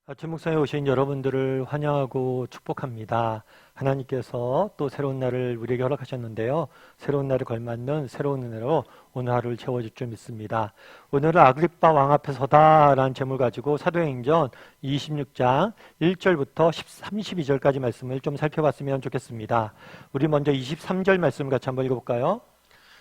아침 묵상에 오신 여러분들을 환영하고 축복합니다. 하나님께서 또 새로운 날을 우리에게 허락하셨는데요. 새로운 날에 걸맞는 새로운 은혜로 오늘 하루를 채워줄 줄 믿습니다. 오늘은 아그리빠 왕 앞에서다 라는 제목을 가지고 사도행전 26장 1절부터 32절까지 말씀을 좀 살펴봤으면 좋겠습니다. 우리 먼저 23절 말씀을 같이 한번 읽어볼까요?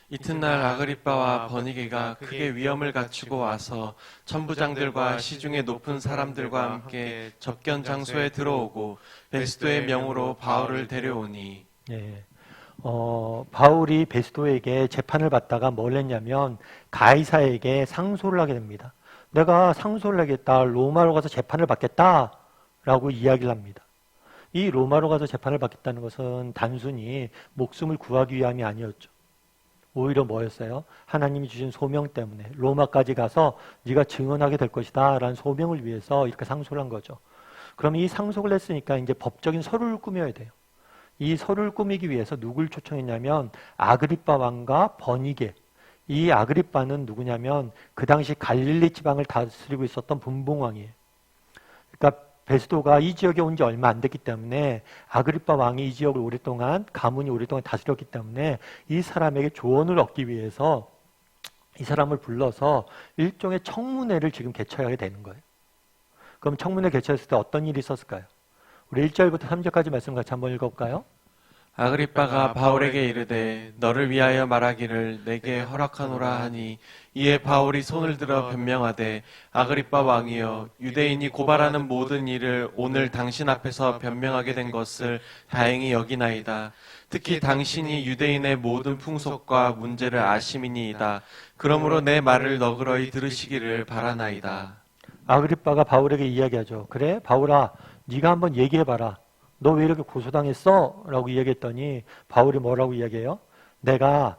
이튿날 아그리빠와 버니게가 크게 위엄을 갖추고 와서 천부장들과 시중의 높은 사람들과 함께 접견 장소에 들어오고 베스도의 명으로 바울을 데려오니. 네. 바울이 베스도에게 재판을 받다가 뭘 했냐면 가이사에게 상소를 하게 됩니다. 내가 상소를 하겠다, 로마로 가서 재판을 받겠다 라고 이야기를 합니다. 이 로마로 가서 재판을 받겠다는 것은 단순히 목숨을 구하기 위함이 아니었죠. 오히려 뭐였어요? 하나님이 주신 소명 때문에 로마까지 가서 네가 증언하게 될 것이다 라는 소명을 위해서 이렇게 상소를 한 거죠. 그럼 이 상소를 했으니까 이제 법적인 서류를 꾸며야 돼요. 이 서류를 꾸미기 위해서 누굴 초청했냐면 아그리빠 왕과 버니게. 이 아그리빠는 누구냐면 그 당시 갈릴리 지방을 다스리고 있었던 분봉왕이에요. 그러니까 베스도가 이 지역에 온 지 얼마 안 됐기 때문에 아그리빠 왕이 이 지역을 오랫동안 가문이 오랫동안 다스렸기 때문에 이 사람에게 조언을 얻기 위해서 이 사람을 불러서 일종의 청문회를 지금 개최하게 되는 거예요. 그럼 청문회 개최했을 때 어떤 일이 있었을까요? 우리 1절부터 3절까지 말씀 같이 한번 읽어볼까요? 아그리빠가 바울에게 이르되 너를 위하여 말하기를 내게 허락하노라 하니, 이에 바울이 손을 들어 변명하되 아그리빠 왕이여, 유대인이 고발하는 모든 일을 오늘 당신 앞에서 변명하게 된 것을 다행히 여기나이다. 특히 당신이 유대인의 모든 풍속과 문제를 아심이니이다. 그러므로 내 말을 너그러이 들으시기를 바라나이다. 아그리빠가 바울에게 이야기하죠. 그래 바울아, 네가 한번 얘기해봐라. 너 왜 이렇게 고소당했어? 라고 이야기했더니 바울이 뭐라고 이야기해요? 내가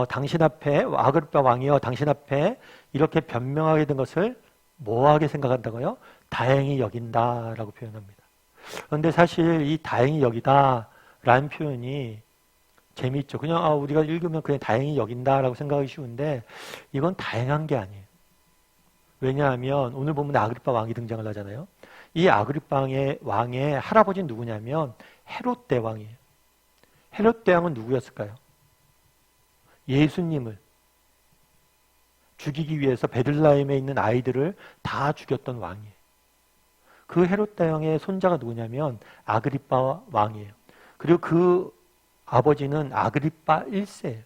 당신 앞에, 아그리빠 왕이여, 당신 앞에 이렇게 변명하게 된 것을 뭐하게 생각한다고요? 다행히 여긴다라고 표현합니다. 그런데 사실 이 다행히 여기다 라는 표현이 재미있죠. 그냥 우리가 읽으면 그냥 다행히 여긴다라고 생각하기 쉬운데 이건 다행한 게 아니에요. 왜냐하면 오늘 보면 아그리빠 왕이 등장을 하잖아요. 이 아그리빠 왕의 할아버지는 누구냐면 헤롯 대왕이에요. 헤롯 대왕은 누구였을까요? 예수님을 죽이기 위해서 베들레헴에 있는 아이들을 다 죽였던 왕이에요. 그 헤롯 대왕의 손자가 누구냐면 아그리빠 왕이에요. 그리고 그 아버지는 아그리빠 1세예요.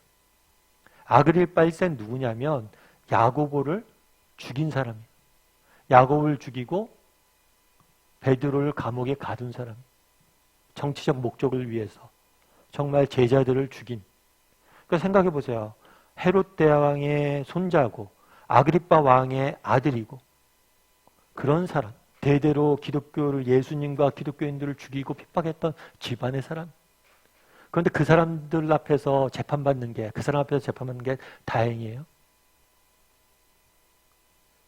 아그리빠 1세는 누구냐면 야고보를 죽인 사람이에요. 야고보를 죽이고 베드로를 감옥에 가둔 사람. 정치적 목적을 위해서 정말 제자들을 죽인. 그러니까 생각해 보세요. 헤롯 대왕의 손자고 아그리빠 왕의 아들이고 그런 사람. 대대로 기독교를, 예수님과 기독교인들을 죽이고 핍박했던 집안의 사람. 그런데 그 사람들 앞에서 재판받는 게, 그 사람 앞에서 재판받는 게 다행이에요?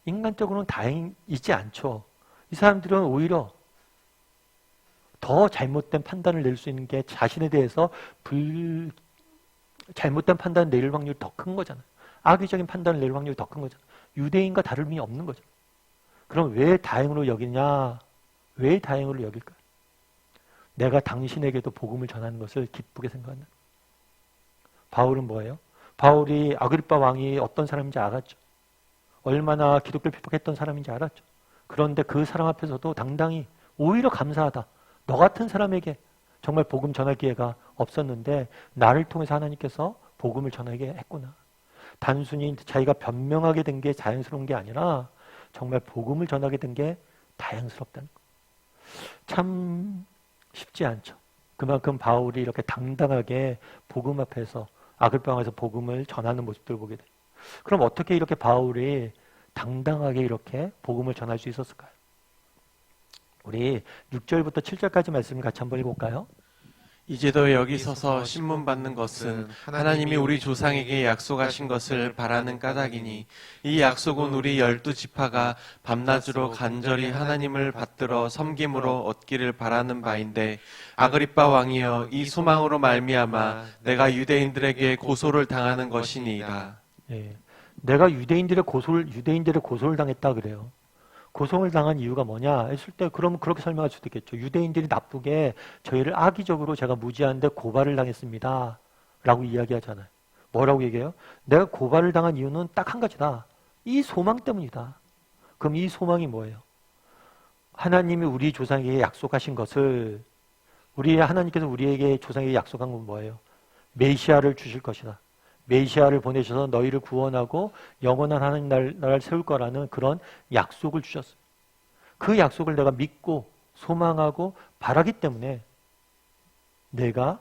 인간적으로는 다행이지 않죠. 이 사람들은 오히려 더 잘못된 판단을 낼 수 있는 게 자신에 대해서 잘못된 판단을 내릴 확률이 더 큰 거잖아요. 악의적인 판단을 내릴 확률이 더 큰 거잖아요. 유대인과 다름이 없는 거죠. 그럼 왜 다행으로 여기냐? 왜 다행으로 여길까요? 내가 당신에게도 복음을 전하는 것을 기쁘게 생각한다. 바울은 뭐예요? 바울이 아그리빠 왕이 어떤 사람인지 알았죠. 얼마나 기독교를 핍박했던 사람인지 알았죠. 그런데 그 사람 앞에서도 당당히 오히려 감사하다. 너 같은 사람에게 정말 복음 전할 기회가 없었는데 나를 통해서 하나님께서 복음을 전하게 했구나. 단순히 자기가 변명하게 된 게 자연스러운 게 아니라 정말 복음을 전하게 된 게 다행스럽다는 거. 참 쉽지 않죠. 그만큼 바울이 이렇게 당당하게 복음 앞에서 아그리빠 왕에서 복음을 전하는 모습들을 보게 돼요. 그럼 어떻게 이렇게 바울이 당당하게 이렇게 복음을 전할 수 있었을까요? 우리 6절부터 7절까지 말씀을 같이 한번 읽어볼까요? 이제도 여기 서서 신문 받는 것은 하나님이 우리 조상에게 약속하신 것을 바라는 까닭이니, 이 약속은 우리 12지파가 밤낮으로 간절히 하나님을 받들어 섬김으로 얻기를 바라는 바인데, 아그리빠 왕이여, 이 소망으로 말미암아 내가 유대인들에게 고소를 당하는 것이니이다. 예, 내가 유대인들의 고소를 당했다 그래요. 고통을 당한 이유가 뭐냐 했을 때 그럼 그렇게 설명할 수도 있겠죠. 유대인들이 나쁘게 저희를 악의적으로 제가 무지한데 고발을 당했습니다. 라고 이야기하잖아요. 뭐라고 얘기해요? 내가 고발을 당한 이유는 딱 한 가지다. 이 소망 때문이다. 그럼 이 소망이 뭐예요? 하나님이 우리 조상에게 약속하신 것을 하나님께서 우리에게 조상에게 약속한 건 뭐예요? 메시아를 주실 것이다. 메시아를 보내셔서 너희를 구원하고 영원한 하나님 나라를 세울 거라는 그런 약속을 주셨어요. 그 약속을 내가 믿고 소망하고 바라기 때문에 내가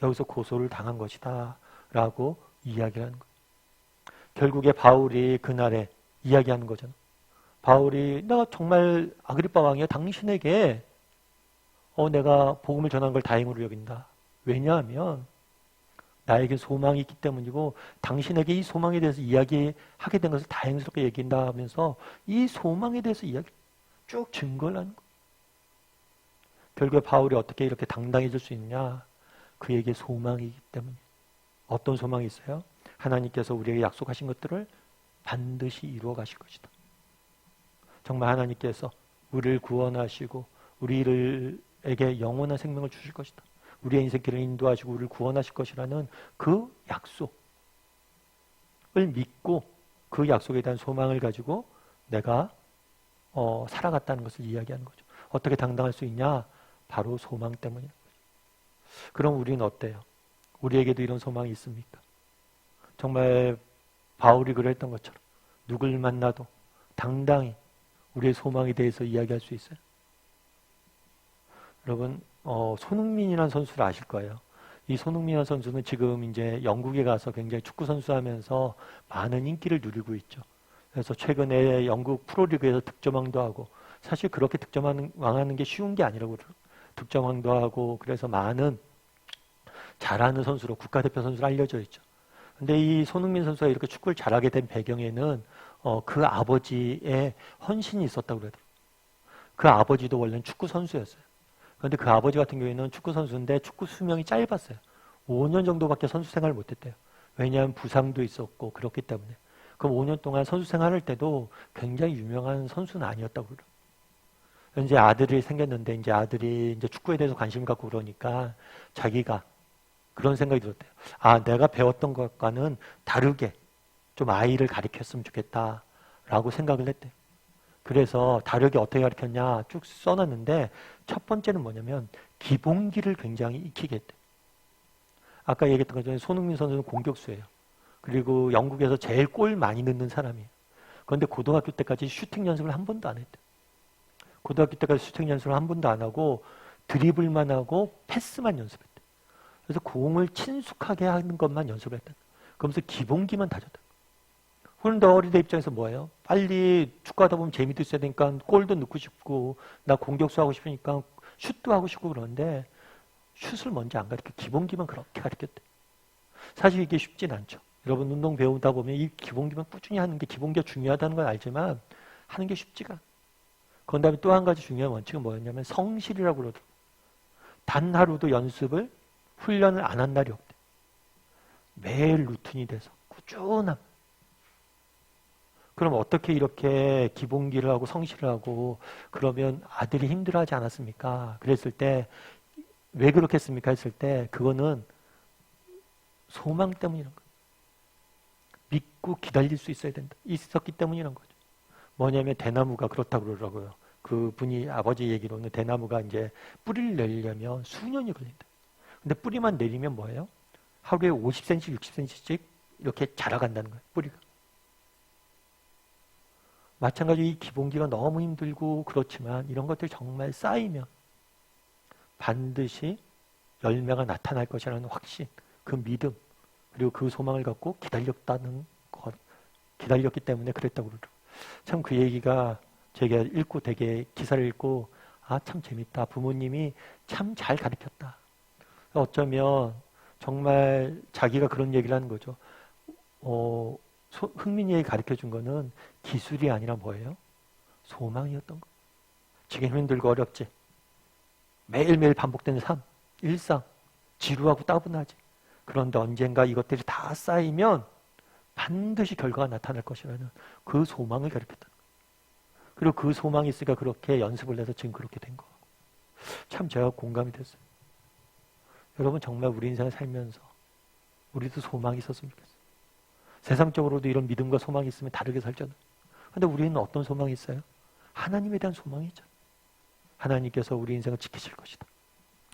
여기서 고소를 당한 것이다 라고 이야기하는 거예요. 결국에 바울이 그날에 이야기하는 거잖아요. 바울이 내가 정말 아그리빠 왕이여 당신에게 내가 복음을 전한 걸 다행으로 여긴다. 왜냐하면 나에게 소망이 있기 때문이고 당신에게 이 소망에 대해서 이야기하게 된 것을 다행스럽게 얘기한다 하면서 이 소망에 대해서 이야기 쭉 증거를 하는 거예요. 결국에 바울이 어떻게 이렇게 당당해질 수 있냐? 그에게 소망이기 때문이에요. 어떤 소망이 있어요? 하나님께서 우리에게 약속하신 것들을 반드시 이루어 가실 것이다. 정말 하나님께서 우리를 구원하시고 우리에게 영원한 생명을 주실 것이다. 우리의 인생길을 인도하시고 우리를 구원하실 것이라는 그 약속을 믿고 그 약속에 대한 소망을 가지고 내가 살아갔다는 것을 이야기하는 거죠. 어떻게 당당할 수 있냐? 바로 소망 때문이라는 거죠. 그럼 우리는 어때요? 우리에게도 이런 소망이 있습니까? 정말 바울이 그랬던 것처럼 누굴 만나도 당당히 우리의 소망에 대해서 이야기할 수 있어요. 여러분 손흥민이라는 선수를 아실 거예요. 이 손흥민이라는 선수는 지금 이제 영국에 가서 굉장히 축구 선수하면서 많은 인기를 누리고 있죠. 그래서 최근에 영국 프로리그에서 득점왕도 하고 사실 그렇게 득점왕하는 게 쉬운 게 아니라고 득점왕도 하고 그래서 많은 잘하는 선수로 국가대표 선수로 알려져 있죠. 근데 이 손흥민 선수가 이렇게 축구를 잘하게 된 배경에는 그 아버지의 헌신이 있었다고 그러더라고요. 그 아버지도 원래는 축구 선수였어요. 그런데 그 아버지 같은 경우에는 축구 선수인데 축구 수명이 짧았어요. 5년 정도밖에 선수 생활을 못했대요. 왜냐하면 부상도 있었고 그렇기 때문에. 그럼 5년 동안 선수 생활할 때도 굉장히 유명한 선수는 아니었다고 그래요. 이제 아들이 생겼는데 이제 아들이 이제 축구에 대해서 관심을 갖고 그러니까 자기가 그런 생각이 들었대요. 아, 내가 배웠던 것과는 다르게 좀 아이를 가르쳤으면 좋겠다라고 생각을 했대요. 그래서 다르게 어떻게 가르쳤냐 쭉 써놨는데 첫 번째는 뭐냐면 기본기를 굉장히 익히게 했대요. 아까 얘기했던 것처럼 손흥민 선수는 공격수예요. 그리고 영국에서 제일 골 많이 넣는 사람이에요. 그런데 고등학교 때까지 슈팅 연습을 한 번도 안 했대요. 고등학교 때까지 슈팅 연습을 한 번도 안 하고 드리블만 하고 패스만 연습했대요. 그래서 공을 친숙하게 하는 것만 연습을 했다. 그러면서 기본기만 다졌다. 그런데 어린애 입장에서 뭐예요? 빨리 축구하다 보면 재미도 있어야 되니까 골도 넣고 싶고 나 공격수 하고 싶으니까 슛도 하고 싶고 그러는데 슛을 먼저 안 가르쳐 기본기만 그렇게 가르쳤대. 사실 이게 쉽진 않죠. 여러분 운동 배우다 보면 이 기본기만 꾸준히 하는 게 기본기가 중요하다는 건 알지만 하는 게 쉽지가 않아요. 그런 다음에 또 한 가지 중요한 원칙은 뭐였냐면 성실이라고 그러더라고요. 단 하루도 연습을 훈련을 안 한 날이 없대. 매일 루틴이 돼서 꾸준함. 그럼 어떻게 이렇게 기본기를 하고 성실을 하고 그러면 아들이 힘들어하지 않았습니까? 그랬을 때 왜 그렇게 했습니까? 했을 때 그거는 소망 때문이란 거예요. 믿고 기다릴 수 있어야 된다. 있었기 때문이란 거죠. 뭐냐면 대나무가 그렇다고 그러더라고요. 그 분이 아버지 얘기로는 대나무가 이제 뿌리를 내리려면 수년이 걸린다. 근데 뿌리만 내리면 뭐예요? 하루에 50cm, 60cm씩 이렇게 자라간다는 거예요. 뿌리가. 마찬가지로 이 기본기가 너무 힘들고 그렇지만 이런 것들이 정말 쌓이면 반드시 열매가 나타날 것이라는 확신, 그 믿음, 그리고 그 소망을 갖고 기다렸다는 것, 기다렸기 때문에 그랬다고 그러죠. 참 그 얘기가 제가 읽고 되게 기사를 읽고 아, 참 재밌다. 부모님이 참 잘 가르쳤다. 어쩌면 정말 자기가 그런 얘기를 하는 거죠. 흥민이에게 가르쳐 준 거는 기술이 아니라 뭐예요? 소망이었던 거. 지금 힘들고 어렵지. 매일매일 반복되는 삶, 일상, 지루하고 따분하지. 그런데 언젠가 이것들이 다 쌓이면 반드시 결과가 나타날 것이라는 그 소망을 가르쳤다. 그리고 그 소망이 있으니까 그렇게 연습을 해서 지금 그렇게 된 거. 참 제가 공감이 됐어요. 여러분 정말 우리 인생을 살면서 우리도 소망이 있었으면 좋겠어요. 세상적으로도 이런 믿음과 소망이 있으면 다르게 살잖아요. 근데 우리는 어떤 소망이 있어요? 하나님에 대한 소망이 있잖아요. 하나님께서 우리 인생을 지키실 것이다.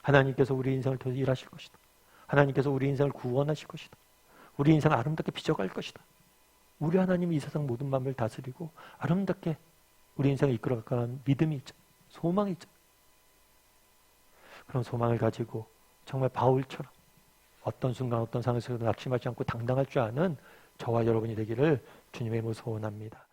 하나님께서 우리 인생을 더 일하실 것이다. 하나님께서 우리 인생을 구원하실 것이다. 우리 인생을 아름답게 빚어갈 것이다. 우리 하나님이 이 세상 모든 만물을 다스리고 아름답게 우리 인생을 이끌어가는 믿음이 있잖아요. 소망이 있잖아요. 그런 소망을 가지고 정말 바울처럼 어떤 순간 어떤 상황에서도 낙심하지 않고 당당할 줄 아는 저와 여러분이 되기를 주님의 이름으로 소원합니다.